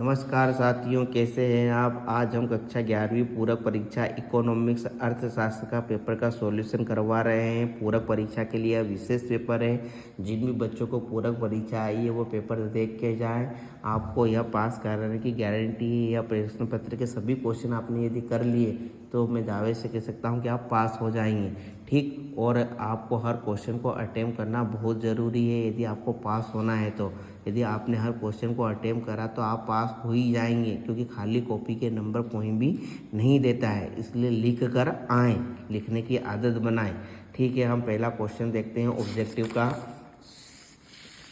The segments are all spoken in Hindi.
नमस्कार साथियों, कैसे हैं आप। आज हम कक्षा 11वीं पूरक परीक्षा इकोनॉमिक्स अर्थशास्त्र का पेपर का सॉल्यूशन करवा रहे हैं। पूरक परीक्षा के लिए विशेष पेपर है। जिन भी बच्चों को पूरक परीक्षा आई है वो पेपर देख के जाएं। आपको यह पास कराने की गारंटी है। या प्रश्न पत्र के सभी क्वेश्चन आपने यदि कर लिए तो मैं दावे से कह सकता हूँ कि आप पास हो जाएंगे। ठीक, और आपको हर क्वेश्चन को अटेम्प्ट करना बहुत ज़रूरी है यदि आपको पास होना है तो। यदि आपने हर क्वेश्चन को अटेम्प्ट करा तो आप पास हो ही जाएंगे, क्योंकि खाली कॉपी के नंबर कोई भी नहीं देता है। इसलिए लिख कर आएँ, लिखने की आदत बनाएं। ठीक है, हम पहला क्वेश्चन देखते हैं। ऑब्जेक्टिव का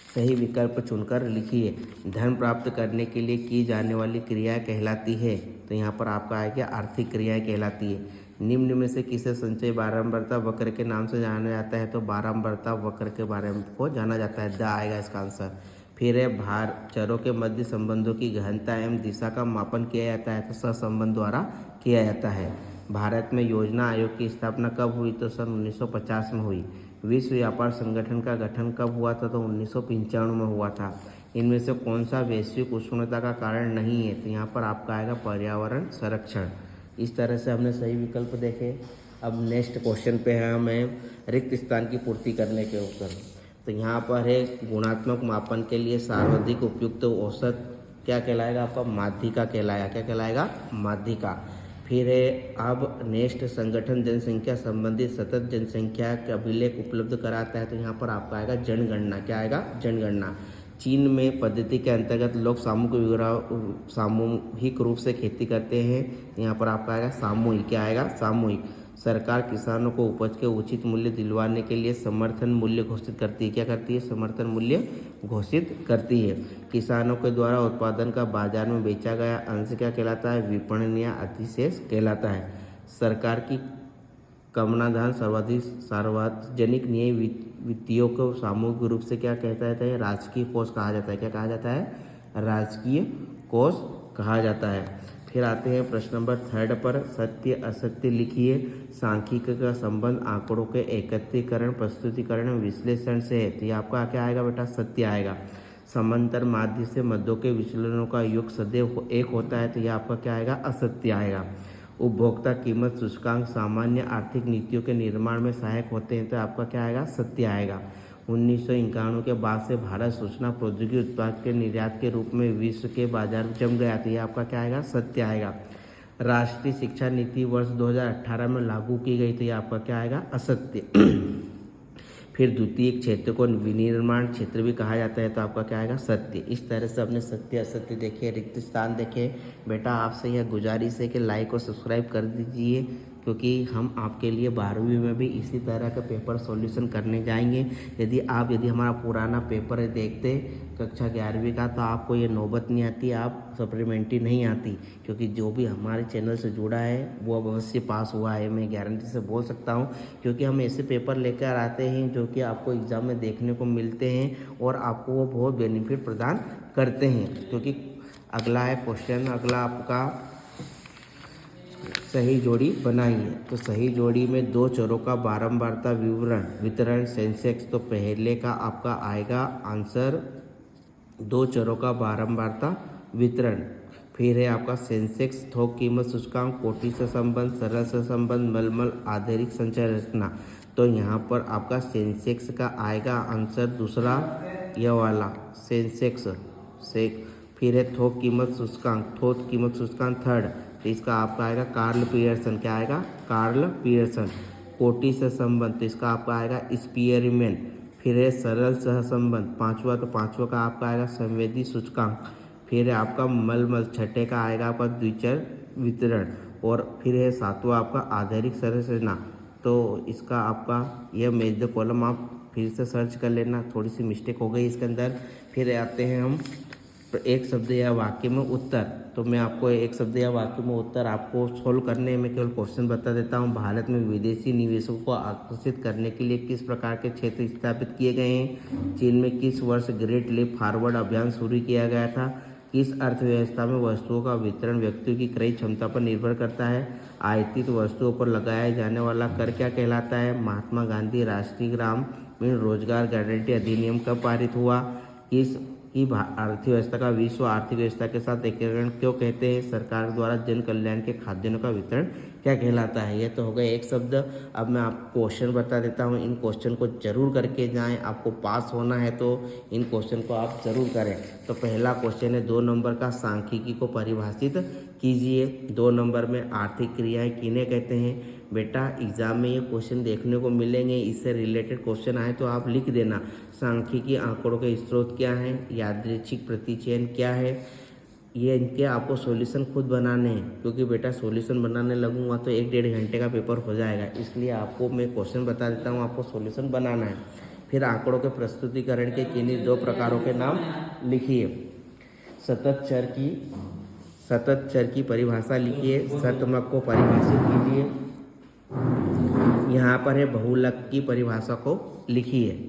सही विकल्प चुनकर लिखिए। धन प्राप्त करने के लिए की जाने वाली क्रिया कहलाती है। तो यहाँ पर आपका है कि आर्थिक क्रियाएं कहलाती है। निम्न में से किसे संचय बारंबारता वक्र के नाम से जाना जाता है। तो बारंबारता वक्र के बारे में को जाना जाता है। द आएगा इसका आंसर। फिर है भार चरों के मध्य संबंधों की गहनता एवं दिशा का मापन किया जाता है। तो सहसंबंध द्वारा किया जाता है। भारत में योजना आयोग की स्थापना कब हुई। तो सन 1950 में हुई। विश्व व्यापार संगठन का गठन कब हुआ था। तो 1995 में हुआ था। इनमें से कौन सा वैश्विक उष्णता का कारण नहीं है। तो यहाँ पर आपका आएगा पर्यावरण संरक्षण। इस तरह से हमने सही विकल्प देखे। अब नेक्स्ट क्वेश्चन पे है हमें रिक्त स्थान की पूर्ति करने के ऊपर। तो यहाँ पर है गुणात्मक मापन के लिए सर्वाधिक उपयुक्त औसत क्या कहलाएगा आपका। माध्यिका कहलाएगा। क्या कहलाएगा, माध्यिका। फिर है अब नेक्स्ट संगठन जनसंख्या संबंधित सतत जनसंख्या का अभिलेख उपलब्ध कराता है। तो यहाँ पर आपका आएगा जनगणना। क्या आएगा, जनगणना। चीन में पद्धति के अंतर्गत लोग सामूहिक रूप से खेती करते हैं। यहाँ पर आपका आएगा सामूहिक। क्या आएगा, सामूहिक। सरकार किसानों को उपज के उचित मूल्य दिलवाने के लिए समर्थन मूल्य घोषित करती है। क्या करती है, समर्थन मूल्य घोषित करती है। किसानों के द्वारा उत्पादन का बाजार में बेचा गया अंश क्या कहलाता है, विपणन या अधिशेष कहलाता है। सरकार की कमनाधान सार्वजनिक न्याय वित्तियों को सामूहिक रूप से क्या कहता है, राजकीय कोष कहा जाता है। क्या कहा जाता है, राजकीय कोष कहा जाता है। फिर आते हैं प्रश्न नंबर 3 पर। सत्य असत्य लिखिए। सांख्यिकी का संबंध आंकड़ों के एकत्रीकरण, प्रस्तुतिकरण, विश्लेषण से है। तो ये आपका क्या आएगा बेटा, सत्य आएगा। समांतर माध्य से मध्यों के विचलनों का योग सदैव एक होता है। तो यह आपका क्या आएगा, असत्य आएगा। उपभोक्ता कीमत सूचकांक सामान्य आर्थिक नीतियों के निर्माण में सहायक होते हैं। तो आपका क्या आएगा, सत्य आएगा। 1991 के बाद से भारत सूचना प्रौद्योगिकी उत्पाद के निर्यात के रूप में विश्व के बाजार में जम गया। तो ये आपका क्या आएगा, सत्य आएगा। राष्ट्रीय शिक्षा नीति वर्ष 2018 में लागू की गई। तो ये आपका क्या आएगा, असत्य। फिर द्वितीय क्षेत्र को विनिर्माण क्षेत्र भी कहा जाता है। तो आपका क्या आएगा, सत्य। इस तरह से अपने सत्य असत्य देखे, रिक्त स्थान देखे। बेटा आपसे यह गुजारिश है कि लाइक और सब्सक्राइब कर दीजिए, क्योंकि हम आपके लिए 12वीं में भी इसी तरह का पेपर सॉल्यूशन करने जाएंगे। यदि हमारा पुराना पेपर देखते कक्षा 11वीं का, तो आपको ये नौबत नहीं आती, आप सप्लीमेंट्री नहीं आती, क्योंकि जो भी हमारे चैनल से जुड़ा है वो अवश्य पास हुआ है। मैं गारंटी से बोल सकता हूँ, क्योंकि हम ऐसे पेपर लेकर आते हैं जो कि आपको एग्ज़ाम में देखने को मिलते हैं और आपको वो बहुत बेनिफिट प्रदान करते हैं। क्योंकि अगला है क्वेश्चन, अगला आपका सही जोड़ी बनाइए। तो सही जोड़ी में दो चरों का बारंबारता वितरण सेंसेक्स। तो पहले का आपका आएगा आंसर दो चरों का बारंबारता वितरण। फिर है आपका सेंसेक्स, थोक कीमत सूचकांक, कोटि से संबंध, सरल से संबंध, मलमल आधारित संचय रचना। तो यहाँ पर आपका सेंसेक्स का आएगा आंसर दूसरा, यह वाला सेंसेक्स से। फिर है थोक कीमत सूचकांक थर्ड। तो इसका आपका आएगा कार्ल पियर्सन। क्या आएगा, कार्ल पियर्सन। कोटि से संबंध, तो इसका आपका आएगा स्पीयरमैन। फिर है सरल सहसंबंध पांचवा। तो पांचवा का आपका आएगा संवेदी सूचकांक। फिर है आपका मलमल, छठे का आएगा आपका द्विचर वितरण। और फिर है सातवां आपका आधारिक संरचना। तो इसका आपका यह मेज द कॉलम आप फिर से सर्च कर लेना, थोड़ी सी मिस्टेक हो गई इसके अंदर। फिर आते हैं हम एक शब्द या वाक्य में उत्तर। तो मैं आपको एक शब्द या वाक्य में उत्तर आपको सोल्व करने में केवल क्वेश्चन बता देता हूँ। भारत में विदेशी निवेशकों को आकर्षित करने के लिए किस प्रकार के क्षेत्र स्थापित किए गए हैं। चीन में किस वर्ष ग्रेट लीप फॉरवर्ड अभियान शुरू किया गया था। किस अर्थव्यवस्था में वस्तुओं का वितरण व्यक्तियों की क्रय क्षमता पर निर्भर करता है। आयातित वस्तुओं पर लगाया जाने वाला कर क्या कहलाता है। महात्मा गांधी राष्ट्रीय ग्रामीण रोजगार गारंटी अधिनियम कब पारित हुआ। किस कि अर्थव्यवस्था का विश्व आर्थिक व्यवस्था के साथ एकीकरण क्यों कहते हैं? सरकार द्वारा जन कल्याण के खाद्यान्नों का वितरण क्या कहलाता है? ये तो हो गए एक शब्द। अब मैं आपको क्वेश्चन बता देता हूँ, इन क्वेश्चन को जरूर करके जाएं। आपको पास होना है तो इन क्वेश्चन को आप जरूर करें। तो पहला क्वेश्चन है 2 नंबर का, सांख्यिकी को परिभाषित कीजिए। 2 नंबर में आर्थिक क्रियाएं किन्हें कहते हैं? बेटा एग्जाम में ये क्वेश्चन देखने को मिलेंगे, इससे रिलेटेड क्वेश्चन आए तो आप लिख देना। सांख्यिकी आंकड़ों के स्रोत क्या हैं? यादृच्छिक प्रतिचयन क्या है? ये इनके आपको सॉल्यूशन खुद बनाने हैं, क्योंकि बेटा सॉल्यूशन बनाने लगूंगा तो 1-1.5 घंटे का पेपर हो जाएगा। इसलिए आपको मैं क्वेश्चन बता देता हूँ, आपको सॉल्यूशन बनाना है। फिर आंकड़ों के प्रस्तुतिकरण के किन्हीं 2 प्रकारों के नाम लिखिए। सतत चर की परिभाषा लिखिए। शतमक को परिभाषित कीजिए। यहाँ पर है बहुलक की परिभाषा को लिखिए।